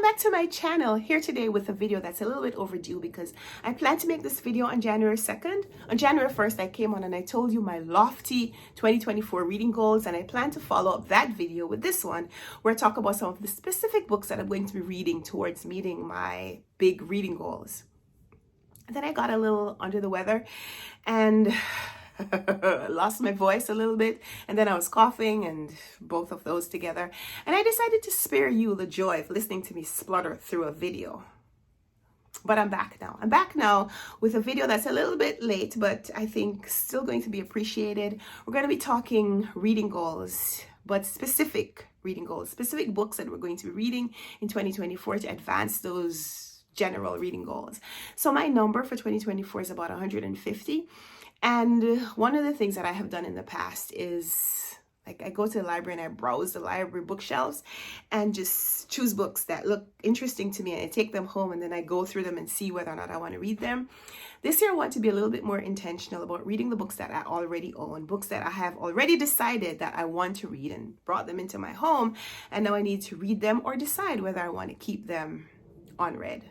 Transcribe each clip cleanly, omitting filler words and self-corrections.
back to my channel. Here today with a video that's a little bit overdue because I plan to make this video on January 2nd. On January 1st, I came on and I told you my lofty 2024 reading goals, and I plan to follow up that video with this one where I talk about some of the specific books that I'm going to be reading towards meeting my big reading goals. And then I got a little under the weather and lost my voice a little bit, and then I was coughing, and both of those together, and I decided to spare you the joy of listening to me splutter through a video. But I'm back now with a video that's a little bit late, but I think still going to be appreciated. We're going to be talking reading goals, but specific reading goals, specific books that we're going to be reading in 2024 to advance those general reading goals. So my number for 2024 is about 150. And one of the things that I have done in the past is, like, I go to the library and I browse the library bookshelves and just choose books that look interesting to me, and I take them home and then I go through them and see whether or not I want to read them. This year I want to be a little bit more intentional about reading the books that I already own, books that I have already decided that I want to read and brought them into my home, and now I need to read them or decide whether I want to keep them unread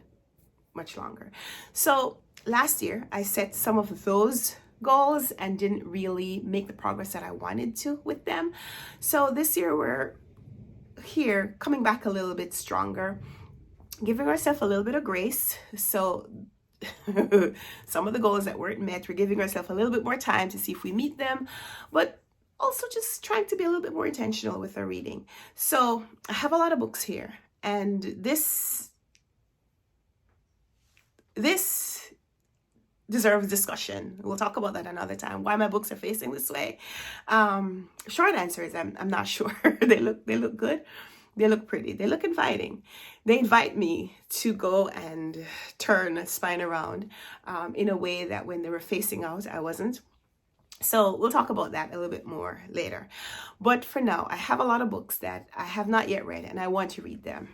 much longer. So last year I set some of those goals and didn't really make the progress that I wanted to with them. So this year we're here coming back a little bit stronger, giving ourselves a little bit of grace. So some of the goals that weren't met, we're giving ourselves a little bit more time to see if we meet them, but also just trying to be a little bit more intentional with our reading. So I have a lot of books here, and this deserves discussion. We'll talk about that another time, why my books are facing this way. Short answer is I'm not sure. They look good. They look pretty. They look inviting. They invite me to go and turn a spine around in a way that when they were facing out, I wasn't. So we'll talk about that a little bit more later. But for now, I have a lot of books that I have not yet read, and I want to read them.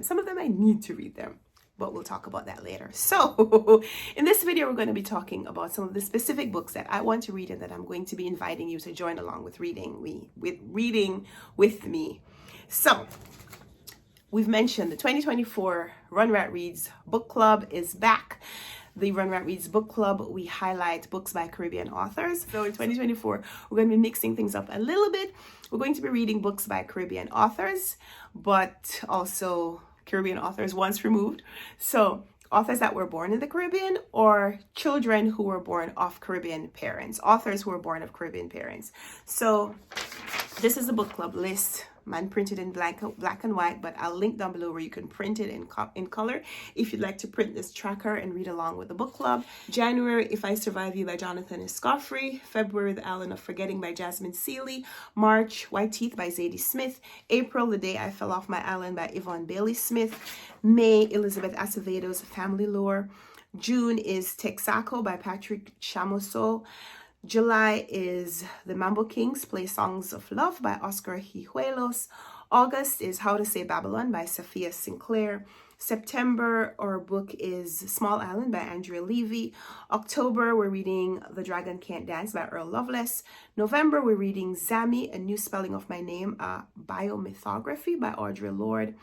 Some of them I need to read them, but we'll talk about that later. So in this video, we're going to be talking about some of the specific books that I want to read and that I'm going to be inviting you to join along with reading with me. So we've mentioned the 2024 RunwrightReads book club is back. The RunwrightReads book club, we highlight books by Caribbean authors. So in 2024, we're going to be mixing things up a little bit. We're going to be reading books by Caribbean authors, but also Caribbean authors once removed. So authors that were born in the Caribbean, or children who were born of Caribbean parents, authors who were born of Caribbean parents. So this is a book club list. Mine printed in black and white, but I'll link down below where you can print it in color if you'd like to print this tracker and read along with the book club. January, If I Survive You by Jonathan Escoffrey. February, The Island of Forgetting by Jasmine Seeley. March, White Teeth by Zadie Smith. April, The Day I Fell Off My Island by Yvonne Bailey Smith. May, Elizabeth Acevedo's Family Lore. June is Texaco by Patrick Chamoso. July is The Mambo Kings Play Songs of Love by Oscar Hijuelos. August is How to Say Babylon by Sophia Sinclair. September, our book is Small Island by Andrea Levy. October, we're reading The Dragon Can't Dance by Earl Lovelace. November, we're reading Zami, A New Spelling of My Name, a biomythography by Audre Lorde.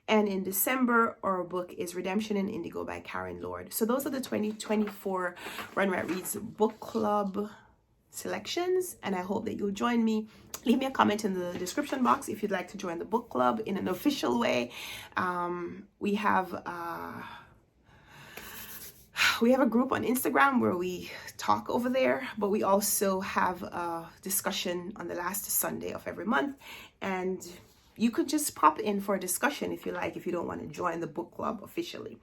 And in December, our book is Redemption in Indigo by Karen Lord. So those are the 2024 RunwrightReads book club selections, and I hope that you'll join me. Leave me a comment in the description box if you'd like to join the book club in an official way. We have a group on Instagram where we talk over there, but we also have a discussion on the last Sunday of every month, and you could just pop in for a discussion if you like, if you don't want to join the book club officially.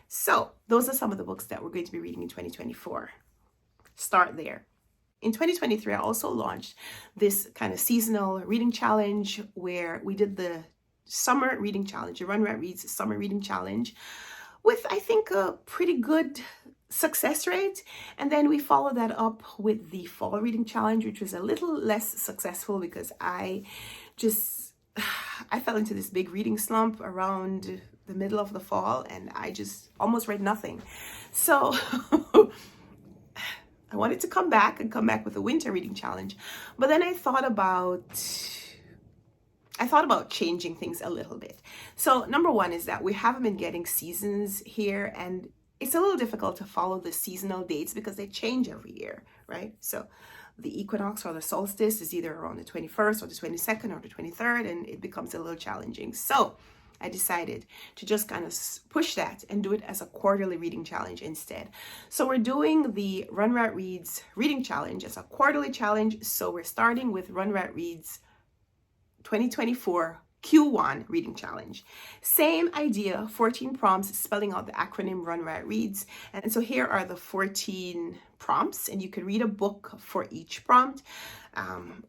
So those are some of the books that we're going to be reading in 2024. Start there. In 2023, I also launched this kind of seasonal reading challenge where we did the summer reading challenge, the RunwrightReads summer reading challenge, with, I think, a pretty good success rate. And then we followed that up with the fall reading challenge, which was a little less successful because I fell into this big reading slump around the middle of the fall, and I just almost read nothing. So I wanted to come back with a winter reading challenge. But then I thought about I thought about changing things a little bit. So number one is that we haven't been getting seasons here, and it's a little difficult to follow the seasonal dates because they change every year, right? So the equinox or the solstice is either around the 21st or the 22nd or the 23rd, and it becomes a little challenging. So I decided to just kind of push that and do it as a quarterly reading challenge instead. So we're doing the RunwrightReads reading challenge as a quarterly challenge. So we're starting with RunwrightReads 2024 Q1 reading challenge. Same idea, 14 prompts, spelling out the acronym RunwrightReads. And so here are the 14 prompts, and you can read a book for each prompt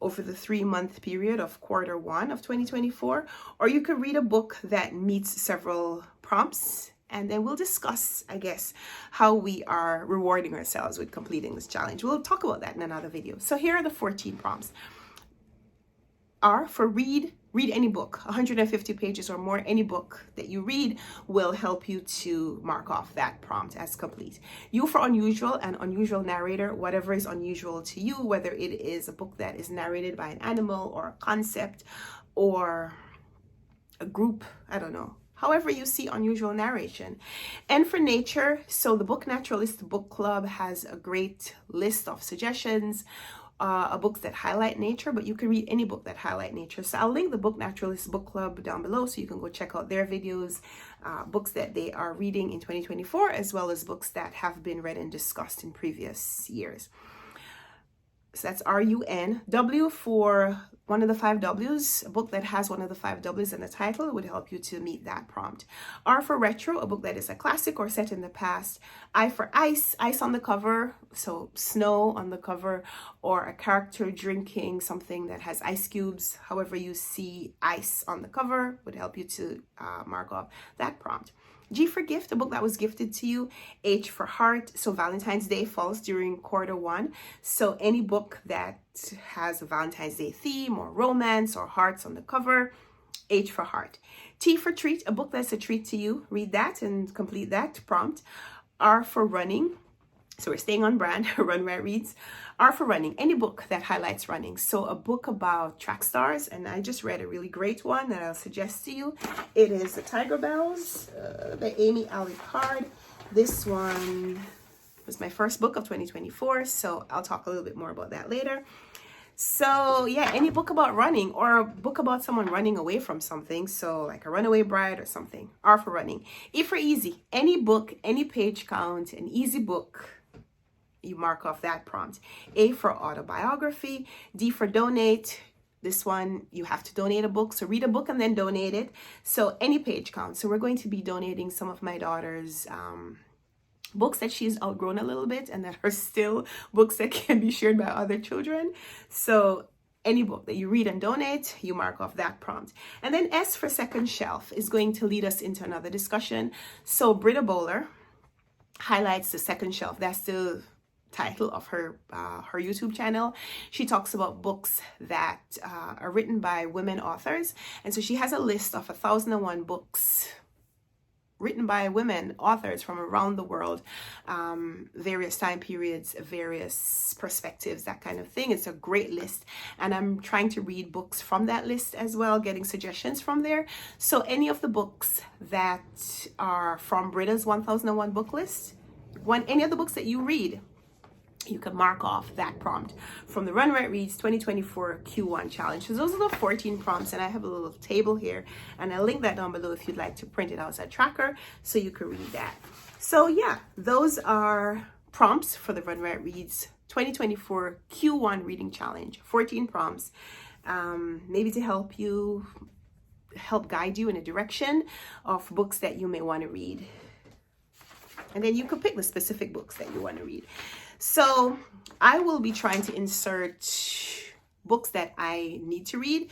over the 3-month period of quarter 1 of 2024, or you could read a book that meets several prompts, and then we'll discuss, I guess, how we are rewarding ourselves with completing this challenge. We'll talk about that in another video. So here are the 14 prompts. R for read any book, 150 pages or more. Any book that you read will help you to mark off that prompt as complete. U for unusual, an unusual narrator, whatever is unusual to you, whether it is a book that is narrated by an animal or a concept or a group, I don't know. However you see unusual narration. N for nature, so the book Naturalist book club has a great list of suggestions, books that highlight nature, but you can read any book that highlight nature. So I'll link the book Naturalist book club down below so you can go check out their videos, books that they are reading in 2024, as well as books that have been read and discussed in previous years. So that's RUN. W for one of the 5 W's, a book that has one of the 5 W's in the title would help you to meet that prompt. R for retro, a book that is a classic or set in the past. I for ice, ice on the cover, so snow on the cover, or a character drinking something that has ice cubes. However you see ice on the cover would help you to mark off that prompt. G for gift, a book that was gifted to you. H for heart, so Valentine's Day falls during quarter 1. So any book that has a Valentine's Day theme or romance or hearts on the cover, H for heart. T for treat, a book that's a treat to you. Read that and complete that prompt. R for running, so we're staying on brand, RunwrightReads. R for running, any book that highlights running. So a book about track stars, and I just read a really great one that I'll suggest to you. It is The Tiger Bells by Amy Ali Card. This one was my first book of 2024, so I'll talk a little bit more about that later. So yeah, any book about running or a book about someone running away from something. So like a runaway bride or something. R for running. E for easy, any book, any page count, an easy book. You mark off that prompt. A for autobiography. D for donate. This one, you have to donate a book. So read a book and then donate it. So any page count. So we're going to be donating some of my daughter's books that she's outgrown a little bit and that are still books that can be shared by other children. So any book that you read and donate, you mark off that prompt. And then S for second shelf is going to lead us into another discussion. So Britta Bowler highlights the second shelf. That's the title of her YouTube channel. She talks about books that are written by women authors. And so she has a list of 1,001 books written by women authors from around the world, various time periods, various perspectives, that kind of thing. It's a great list. And I'm trying to read books from that list as well, getting suggestions from there. So any of the books that are from Britta's 1001 book list, any of the books that you read, you can mark off that prompt from the RunwrightReads 2024 Q1 challenge. So those are the 14 prompts, and I have a little table here, and I'll link that down below if you'd like to print it out as a tracker so you can read that. So yeah, those are prompts for the RunwrightReads 2024 Q1 reading challenge. 14 prompts, maybe to help guide you in a direction of books that you may want to read. And then you can pick the specific books that you want to read. So I will be trying to insert books that I need to read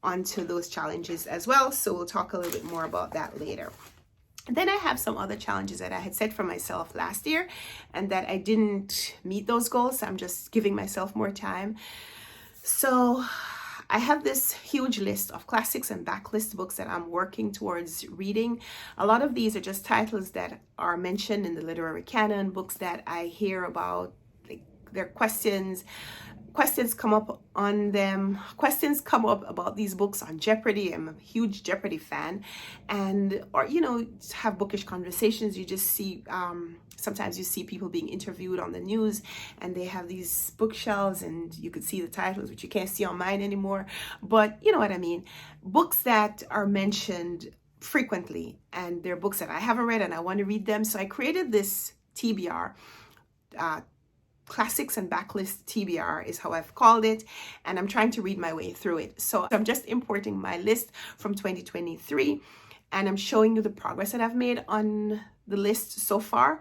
onto those challenges as well. So we'll talk a little bit more about that later. And then I have some other challenges that I had set for myself last year and that I didn't meet those goals. So I'm just giving myself more time. So I have this huge list of classics and backlist books that I'm working towards reading. A lot of these are just titles that are mentioned in the literary canon, books that I hear about, like their questions questions come up on them. Questions come up about these books on Jeopardy. I'm a huge Jeopardy fan. And, or, you know, have bookish conversations. You just see, sometimes you see people being interviewed on the news and they have these bookshelves and you could see the titles, which you can't see on mine anymore. But you know what I mean? Books that are mentioned frequently, and they're books that I haven't read and I want to read them. So I created this TBR, Classics and Backlist TBR is how I've called it, and I'm trying to read my way through it. So I'm just importing my list from 2023 and I'm showing you the progress that I've made on the list so far.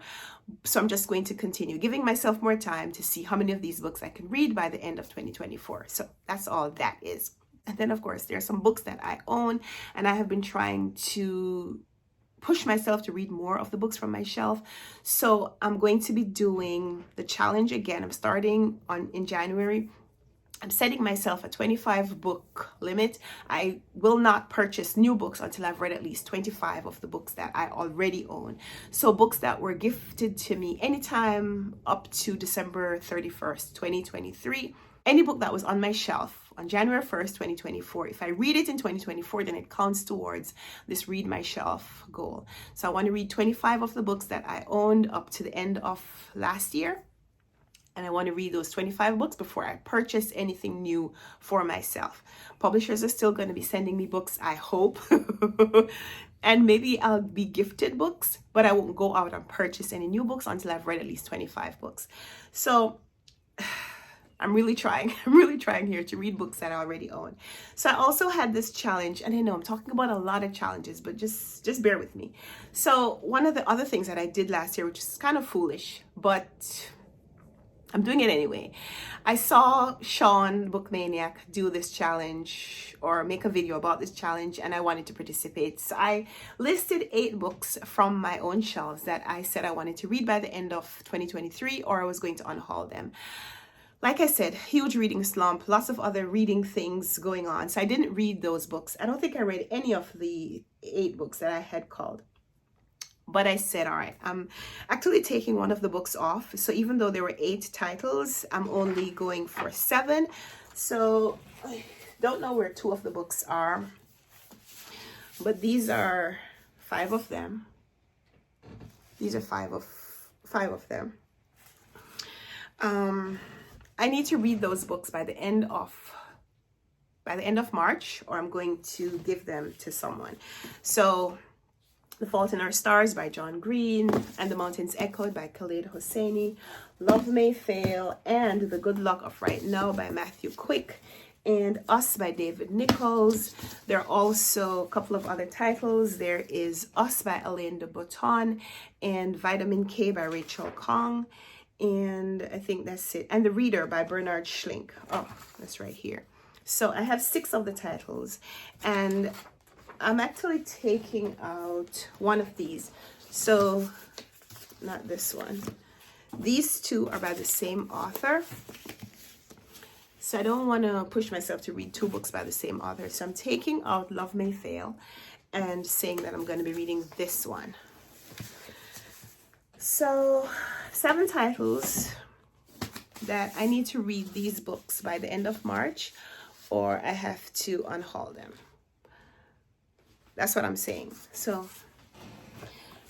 So I'm just going to continue giving myself more time to see how many of these books I can read by the end of 2024. So that's all that is. And then of course there are some books that I own and I have been trying to push myself to read more of the books from my shelf. So I'm going to be doing the challenge again. I'm starting in January. I'm setting myself a 25 book limit. I will not purchase new books until I've read at least 25 of the books that I already own. So books that were gifted to me anytime up to December 31st, 2023. Any book that was on my shelf on January 1st, 2024, if I read it in 2024, then it counts towards this read my shelf goal. So I want to read 25 of the books that I owned up to the end of last year. And I want to read those 25 books before I purchase anything new for myself. Publishers are still going to be sending me books, I hope. And maybe I'll be gifted books, but I won't go out and purchase any new books until I've read at least 25 books. So I'm really trying here to read books that I already own. So I also had this challenge, and I know I'm talking about a lot of challenges, but just bear with me. So one of the other things that I did last year, which is kind of foolish, but I'm doing it anyway. I saw Sean Bookmaniac do this challenge or make a video about this challenge, and I wanted to participate. So I listed 8 books from my own shelves that I said I wanted to read by the end of 2023, or I was going to unhaul them. Like I said, huge reading slump, lots of other reading things going on. So I didn't read those books. I don't think I read any of the 8 books that I had called. But I said, all right, I'm actually taking one of the books off. So even though there were 8 titles, I'm only going for 7. So I don't know where 2 of the books are. But these are 5 of them. These are 5 of them. I need to read those books by the end of March, or I'm going to give them to someone. So The Fault in Our Stars by John Green, and The Mountains Echoed by Khaled Hosseini, Love May Fail, and The Good Luck of Right Now by Matthew Quick, and Us by David Nichols. There are also a couple of other titles. There is Us by Alain de Botton, and Vitamin K by Rachel Kong. And I think that's it. And The Reader by Bernard Schlink. Oh, that's right here. So I have 6 of the titles, and I'm actually taking out one of these. So not this one. These 2 are by the same author. So I don't want to push myself to read 2 books by the same author. So I'm taking out Love May Fail and saying that I'm going to be reading this one. So 7 titles that I need to read these books by the end of March, or I have to unhaul them. That's what I'm saying. So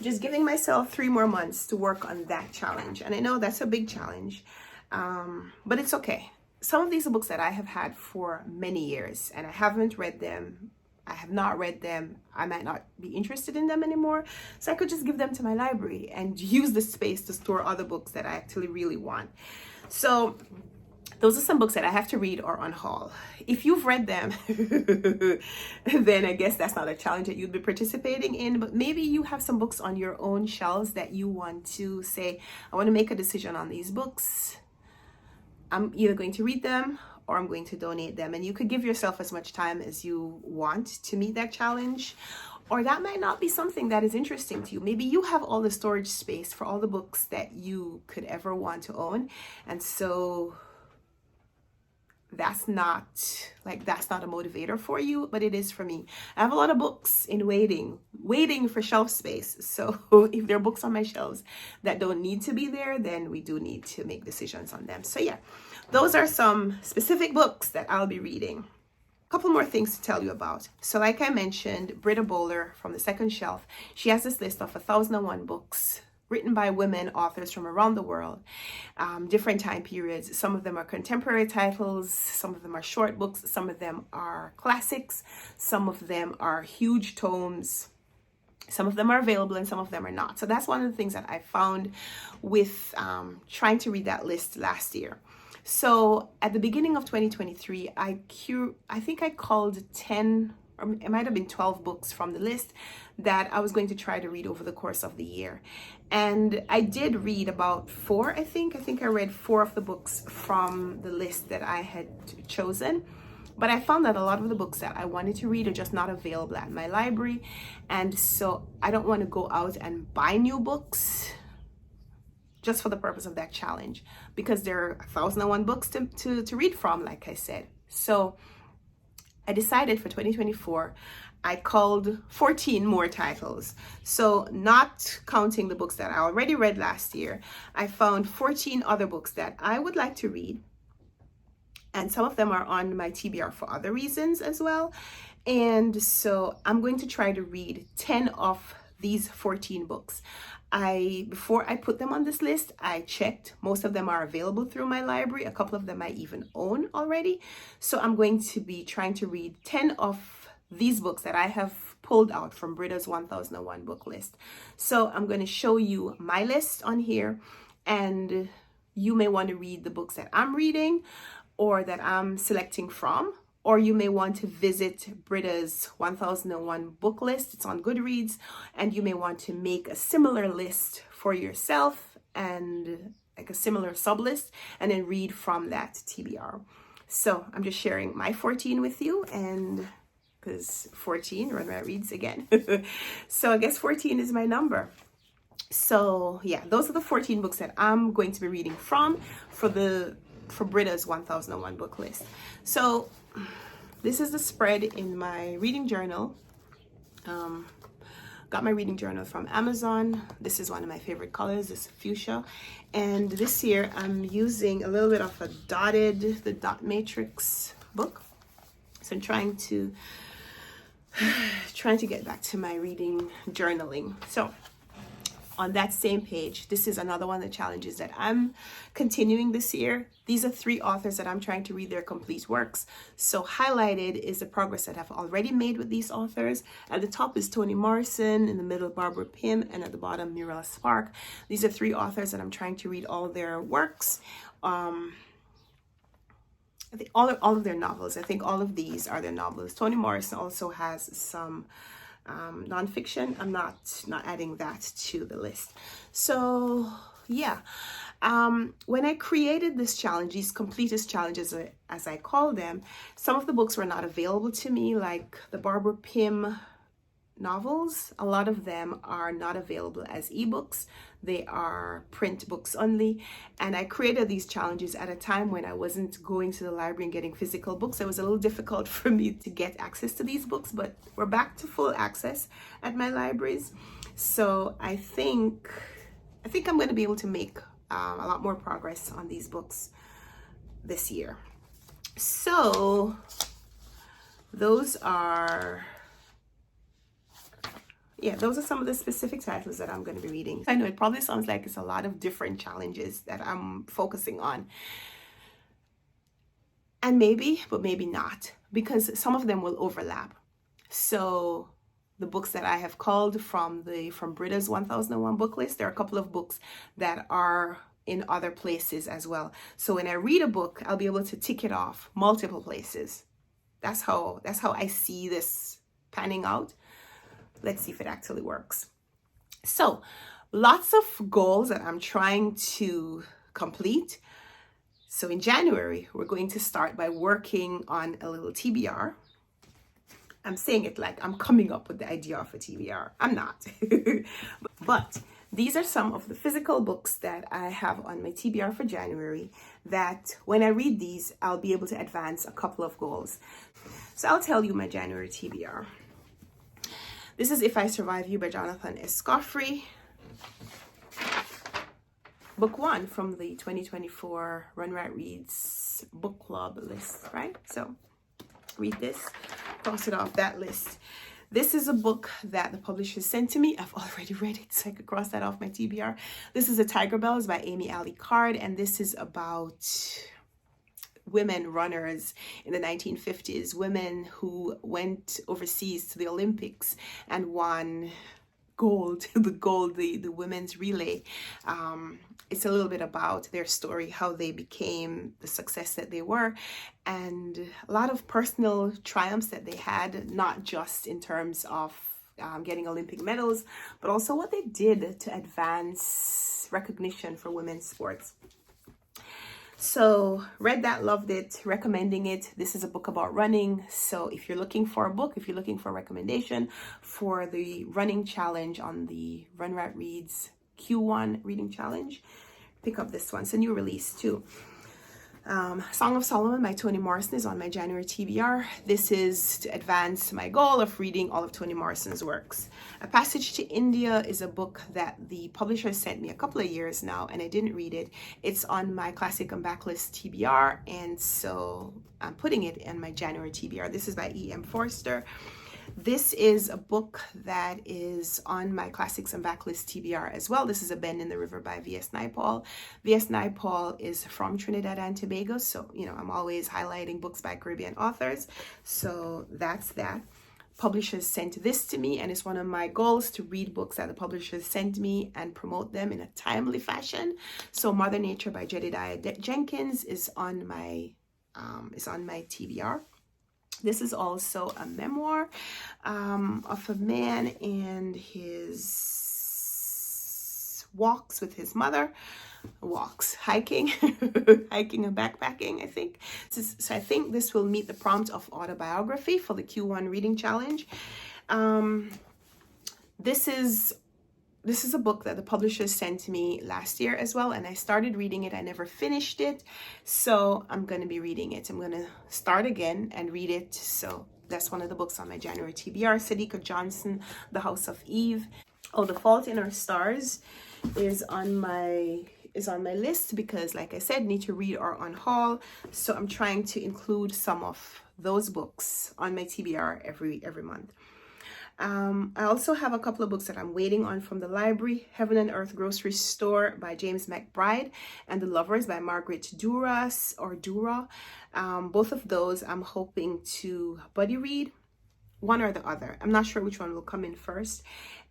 just giving myself 3 more months to work on that challenge. And I know that's a big challenge, but it's okay. Some of these are books that I have had for many years and I haven't read them. I have not read them. I might not be interested in them anymore. So I could just give them to my library and use the space to store other books that I actually really want. So those are some books that I have to read or unhaul. If you've read them, then I guess that's not a challenge that you'd be participating in. But maybe you have some books on your own shelves that you want to say, I want to make a decision on these books. I'm either going to read them or I'm going to donate them. And you could give yourself as much time as you want to meet that challenge. Or that might not be something that is interesting to you. Maybe you have all the storage space for all the books that you could ever want to own. And so that's not a motivator for you, but it is for me. I have a lot of books in waiting for shelf space. So if there are books on my shelves that don't need to be there, then we do need to make decisions on them. So yeah, those are some specific books that I'll be reading. A couple more things to tell you about. So like I mentioned, Britta Bowler from the Second Shelf, she has this list of 1001 books written by women authors from around the world, different time periods. Some of them are contemporary titles, some of them are short books, some of them are classics, some of them are huge tomes. Some of them are available and some of them are not. So that's one of the things that I found with trying to read that list last year. So at the beginning of 2023, I think I called 10, or it might have been 12 books from the list that I was going to try to read over the course of the year. And I did read about 4, I think. I think I read 4 of the books from the list that I had chosen. But I found that a lot of the books that I wanted to read are just not available at my library. And so I don't want to go out and buy new books just for the purpose of that challenge, because there are 1001 books to read from, like I said. So I decided for 2024, I culled 14 more titles. So not counting the books that I already read last year, I found 14 other books that I would like to read. And some of them are on my TBR for other reasons as well. And so I'm going to try to read 10 of these 14 books. Before I put them on this list, I checked. Most of them are available through my library. A couple of them I even own already. So I'm going to be trying to read 10 of these books that I have pulled out from Britta's 1001 book list. So I'm going to show you my list on here, and you may want to read the books that I'm reading or that I'm selecting from, or you may want to visit Britta's 1001 book list. It's on Goodreads, and you may want to make a similar list for yourself and like a similar sub list, and then read from that TBR. So I'm just sharing my 14 with you, and because 14, RunwrightReads again. So I guess 14 is my number. So yeah, those are the 14 books that I'm going to be reading from for Britta's 1001 book list. So this is the spread in my reading journal. Got my reading journal from Amazon. This is one of my favorite colors, this fuchsia. And this year I'm using a little bit of a the dot matrix book. So I'm trying to get back to my reading journaling. So on that same page, this is another one of the challenges that I'm continuing this year. These are 3 authors that I'm trying to read their complete works. So highlighted is the progress that I've already made with these authors. At the top is Toni Morrison, in the middle Barbara Pym, and at the bottom Muriel Spark. These are 3 authors that I'm trying to read all their works. I think all of their novels. I think all of these are their novels. Toni Morrison also has some nonfiction. I'm not adding that to the list. So yeah, when I created this challenge, these completist challenges as I call them, some of the books were not available to me, like the Barbara Pym novels. A lot of them are not available as ebooks. They are print books only. And I created these challenges at a time when I wasn't going to the library and getting physical books. It was a little difficult for me to get access to these books, but we're back to full access at my libraries. So I think I'm going to be able to make a lot more progress on these books this year. So those are some of the specific titles that I'm going to be reading. I know it probably sounds like it's a lot of different challenges that I'm focusing on. And maybe, but maybe not, because some of them will overlap. So the books that I have culled from Britta's 1001 book list, there are a couple of books that are in other places as well. So when I read a book, I'll be able to tick it off multiple places. That's how I see this panning out. Let's see if it actually works. So lots of goals that I'm trying to complete. So in January, we're going to start by working on a little TBR. I'm saying it like I'm coming up with the idea of a TBR. I'm not. But these are some of the physical books that I have on my TBR for January that when I read these, I'll be able to advance a couple of goals. So I'll tell you my January TBR. This is If I Survive You by Jonathan S. Scoffrey. Book 1 from the 2024 RunwrightReads Doris book club list, right? So read this, cross it off that list. This is a book that the publisher sent to me. I've already read it, so I could cross that off my TBR. This is The Tiger Bells by Amy Ali Card, and this is about women runners in the 1950s, women who went overseas to the Olympics and won gold, the women's relay. It's a little bit about their story, how they became the success that they were, and a lot of personal triumphs that they had, not just in terms of getting Olympic medals, but also what they did to advance recognition for women's sports. So read that, loved it, recommending it. This is a book about running. So if you're looking for a book, if you're looking for a recommendation for the running challenge on the RunwrightReads Q1 reading challenge, pick up this one. It's a new release too. Song of Solomon by Toni Morrison is on my January TBR. This is to advance my goal of reading all of Toni Morrison's works. A Passage to India is a book that the publisher sent me a couple of years now, and I didn't read it. It's on my Classic and Backlist TBR, and so I'm putting it in my January TBR. This is by E.M. Forster. This is a book that is on my Classics and Backlist TBR as well. This is A Bend in the River by V.S. Naipaul. V.S. Naipaul is from Trinidad and Tobago, so, you know, I'm always highlighting books by Caribbean authors. So that's that. Publishers sent this to me, and it's one of my goals to read books that the publishers send me and promote them in a timely fashion. So Mother Nature by Jedediah Jenkins is on my TBR. This is also a memoir of a man and his walks with his mother. Hiking, hiking and backpacking, I think. So I think this will meet the prompt of autobiography for the Q1 reading challenge. This is a book that the publisher sent to me last year as well, and I started reading it. I never finished it, so I'm going to be reading it. I'm going to start again and read it. So that's one of the books on my January TBR. Sadika Johnson, The House of Eve. Oh, The Fault in Our Stars is on my list because, like I said, need to read or on haul. So I'm trying to include some of those books on my TBR every month. I also have a couple of books that I'm waiting on from the library. Heaven and Earth Grocery Store by James McBride and The Lovers by Margaret Duras or Dura. Both of those I'm hoping to buddy read, one or the other. I'm not sure which one will come in first.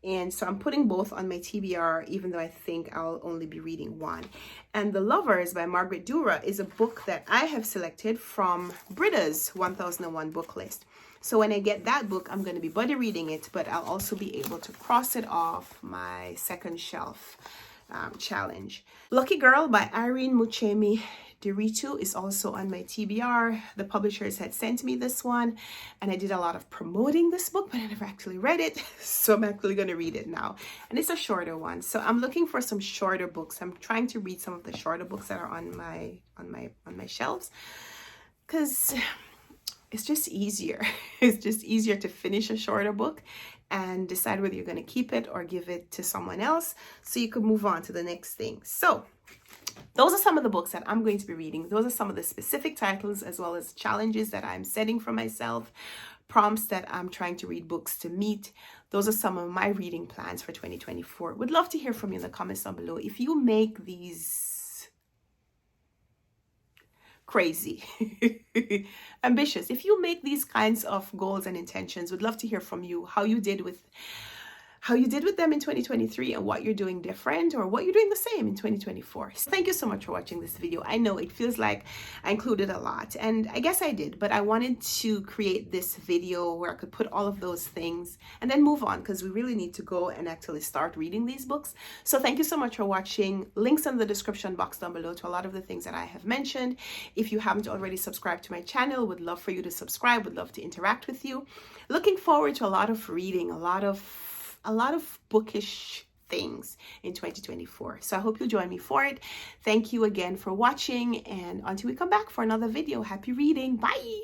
And so I'm putting both on my TBR, even though I think I'll only be reading one. And The Lovers by Margaret Dura is a book that I have selected from Britta's 1001 book list. So when I get that book, I'm going to be buddy reading it, but I'll also be able to cross it off my second shelf challenge. Lucky Girl by Irene Muchemi Diritu is also on my TBR. The publishers had sent me this one, and I did a lot of promoting this book, but I never actually read it. So I'm actually going to read it now. And it's a shorter one. So I'm looking for some shorter books. I'm trying to read some of the shorter books that are on my shelves, because it's just easier. It's just easier to finish a shorter book and decide whether you're going to keep it or give it to someone else so you could move on to the next thing. So those are some of the books that I'm going to be reading. Those are some of the specific titles, as well as challenges that I'm setting for myself, prompts that I'm trying to read books to meet. Those are some of my reading plans for 2024. Would love to hear from you in the comments down below. If you make these crazy, ambitious, if you make these kinds of goals and intentions, would love to hear from you how you did with them in 2023 and what you're doing different or what you're doing the same in 2024. So thank you so much for watching this video. I know it feels like I included a lot, and I guess I did, but I wanted to create this video where I could put all of those things and then move on, because we really need to go and actually start reading these books. So thank you so much for watching. Links in the description box down below to a lot of the things that I have mentioned. If you haven't already subscribed to my channel, would love for you to subscribe, would love to interact with you. Looking forward to a lot of reading, a lot of bookish things in 2024. So I hope you'll join me for it. Thank you again for watching, and until we come back for another video, happy reading. Bye.